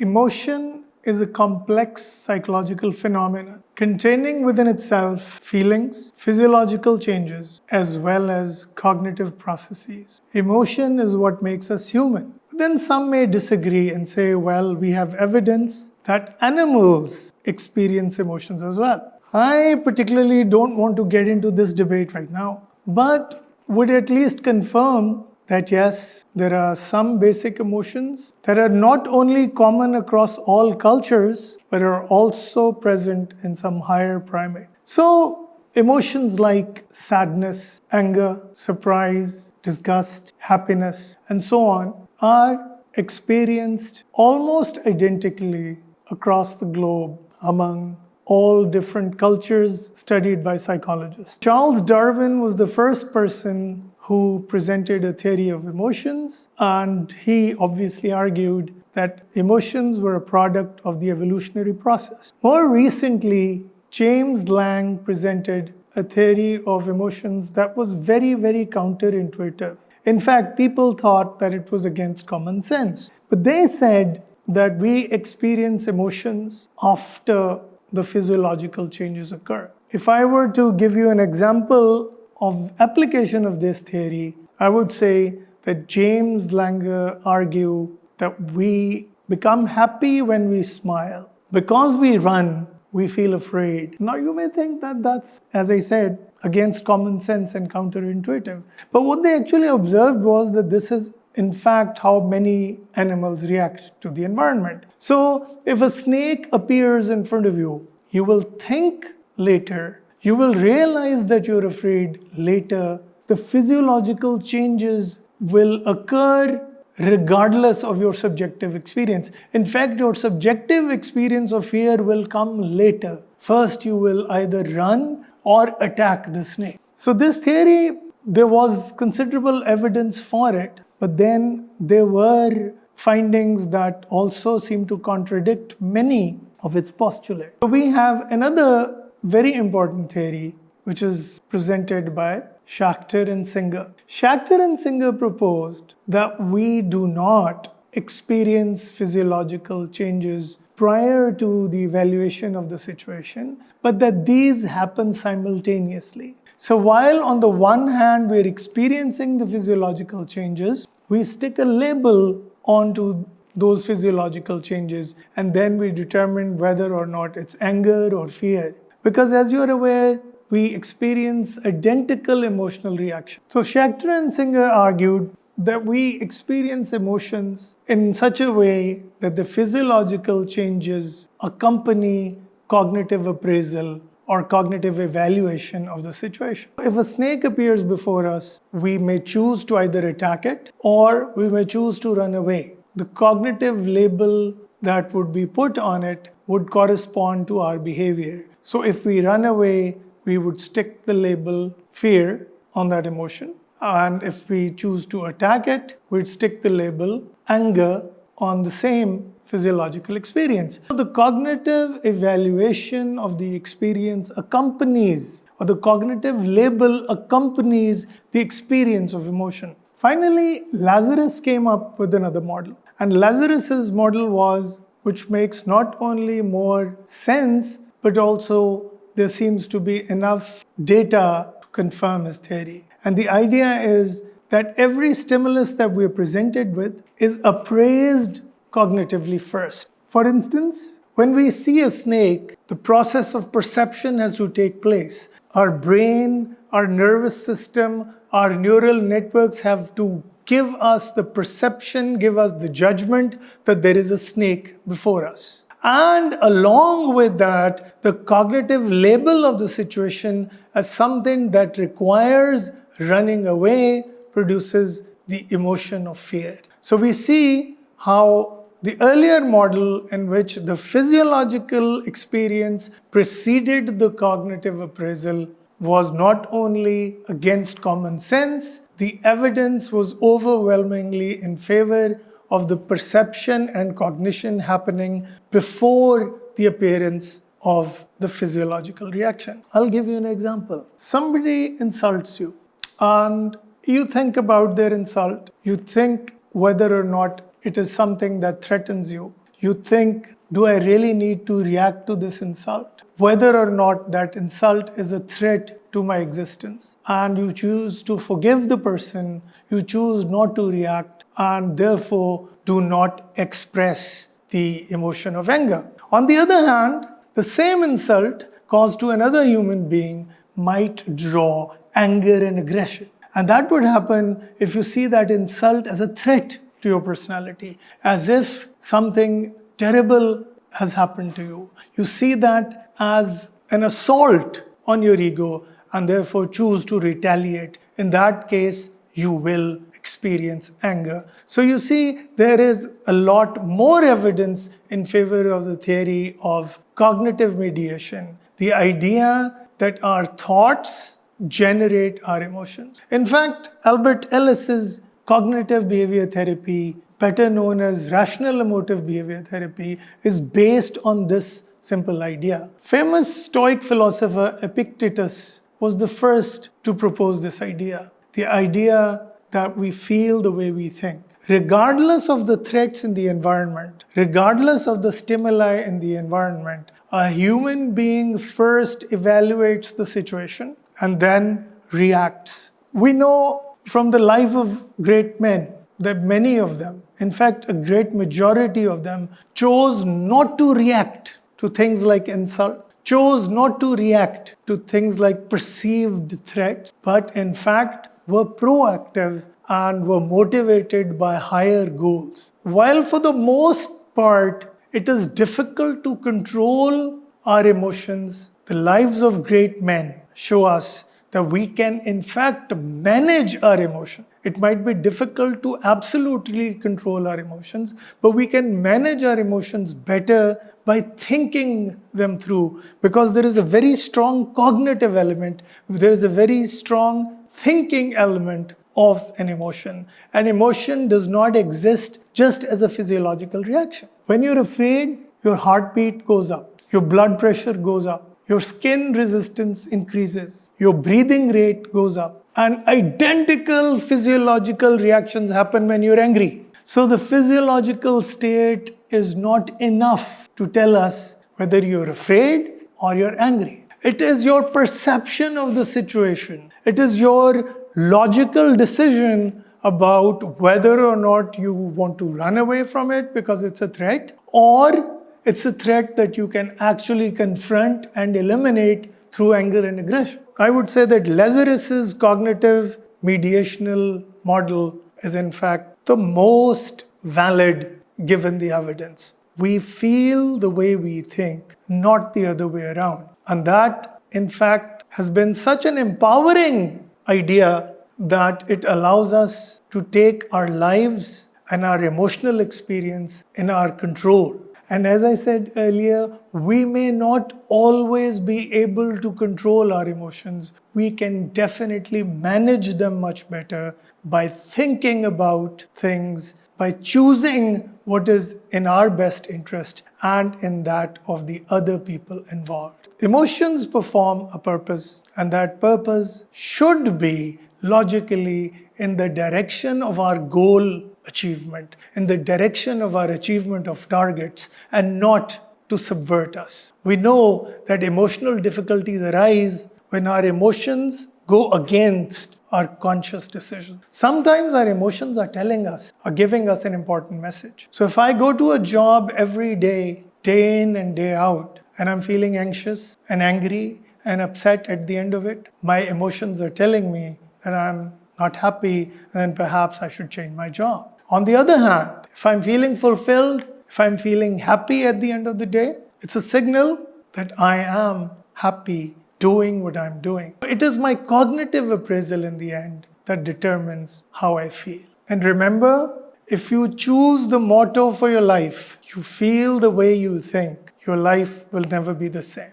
Emotion is a complex psychological phenomenon containing within itself feelings, physiological changes, as well as cognitive processes. Emotion is what makes us human. Then some may disagree and say, well, we have evidence that animals experience emotions as well. I particularly don't want to get into this debate right now, but would at least confirm that yes, there are some basic emotions that are not only common across all cultures, but are also present in some higher primate. So, emotions like sadness, anger, surprise, disgust, happiness, and so on are experienced almost identically across the globe among all different cultures studied by psychologists. Charles Darwin was the first person who presented a theory of emotions, and he obviously argued that emotions were a product of the evolutionary process. More recently, James Lang presented a theory of emotions that was very, very counterintuitive. In fact, people thought that it was against common sense. But they said that we experience emotions after the physiological changes occur. If I were to give you an example of application of this theory, I would say that James Langer argued that we become happy when we smile. Because we run, we feel afraid. Now you may think that that's, as I said, against common sense and counterintuitive. But what they actually observed was that this is in fact how many animals react to the environment. So if a snake appears in front of you, you will think later, you will realize that you're afraid later. The physiological changes will occur regardless of your subjective experience. In fact, your subjective experience of fear will come later. First, you will either run or attack the snake. So this theory, there was considerable evidence for it, but then there were findings that also seem to contradict many of its postulates. So we have another very important theory, which is presented by Schachter and Singer. Schachter and Singer proposed that we do not experience physiological changes prior to the evaluation of the situation, but that these happen simultaneously. So while on the one hand we're experiencing the physiological changes, we stick a label onto those physiological changes, and then we determine whether or not it's anger or fear. Because as you're aware, we experience identical emotional reactions. So Schachter and Singer argued that we experience emotions in such a way that the physiological changes accompany cognitive appraisal or cognitive evaluation of the situation. If a snake appears before us, we may choose to either attack it or we may choose to run away. The cognitive label that would be put on it would correspond to our behavior. So if we run away, we would stick the label fear on that emotion. And if we choose to attack it, we'd stick the label anger on the same physiological experience. So the cognitive evaluation of the experience accompanies, or the cognitive label accompanies the experience of emotion. Finally, Lazarus came up with another model. And Lazarus's model was, which makes not only more sense, but also there seems to be enough data to confirm his theory. And the idea is that every stimulus that we are presented with is appraised cognitively first. For instance, when we see a snake, the process of perception has to take place. Our brain, our nervous system, our neural networks have to give us the perception, give us the judgment that there is a snake before us. And along with that, the cognitive label of the situation as something that requires running away produces the emotion of fear. So we see how the earlier model in which the physiological experience preceded the cognitive appraisal was not only against common sense, the evidence was overwhelmingly in favor of the perception and cognition happening before the appearance of the physiological reaction. I'll give you an example. Somebody insults you and you think about their insult. You think whether or not it is something that threatens you. You think, do I really need to react to this insult? Whether or not that insult is a threat to my existence. And you choose to forgive the person, you choose not to react, and therefore do not express the emotion of anger. On the other hand, the same insult caused to another human being might draw anger and aggression. And that would happen if you see that insult as a threat to your personality, as if something terrible has happened to you. You see that as an assault on your ego and therefore choose to retaliate. In that case, you will experience anger. So you see, there is a lot more evidence in favor of the theory of cognitive mediation, the idea that our thoughts generate our emotions. In fact, Albert Ellis's cognitive behavior therapy, better known as rational emotive behavior therapy, is based on this simple idea. Famous Stoic philosopher Epictetus was the first to propose this idea. The idea that we feel the way we think. Regardless of the threats in the environment, regardless of the stimuli in the environment, a human being first evaluates the situation and then reacts. We know from the life of great men that many of them, in fact, a great majority of them, chose not to react to things like insult, chose not to react to things like perceived threats, but in fact were proactive and were motivated by higher goals. While for the most part, it is difficult to control our emotions, the lives of great men show us that we can in fact manage our emotions. It might be difficult to absolutely control our emotions, but we can manage our emotions better by thinking them through, because there is a very strong cognitive element, there is a very strong thinking element of an emotion. An emotion does not exist just as a physiological reaction. When you're afraid, your heartbeat goes up, your blood pressure goes up, your skin resistance increases, your breathing rate goes up, and identical physiological reactions happen when you're angry. So the physiological state is not enough to tell us whether you're afraid or you're angry. It is your perception of the situation. It is your logical decision about whether or not you want to run away from it because it's a threat, or it's a threat that you can actually confront and eliminate through anger and aggression. I would say that Lazarus's cognitive mediational model is in fact the most valid given the evidence. We feel the way we think, not the other way around. And that, in fact, has been such an empowering idea that it allows us to take our lives and our emotional experience in our control. And as I said earlier, we may not always be able to control our emotions. We can definitely manage them much better by thinking about things, by choosing what is in our best interest and in that of the other people involved. Emotions perform a purpose, and that purpose should be logically in the direction of our goal achievement, in the direction of our achievement of targets, and not to subvert us. We know that emotional difficulties arise when our emotions go against our conscious decisions. Sometimes our emotions are telling us, are giving us an important message. So if I go to a job every day, day in and day out, and I'm feeling anxious and angry and upset at the end of it, my emotions are telling me that I'm not happy, and then perhaps I should change my job. On the other hand, if I'm feeling fulfilled, if I'm feeling happy at the end of the day, it's a signal that I am happy doing what I'm doing. It is my cognitive appraisal in the end that determines how I feel. And remember, if you choose the motto for your life, you feel the way you think, your life will never be the same.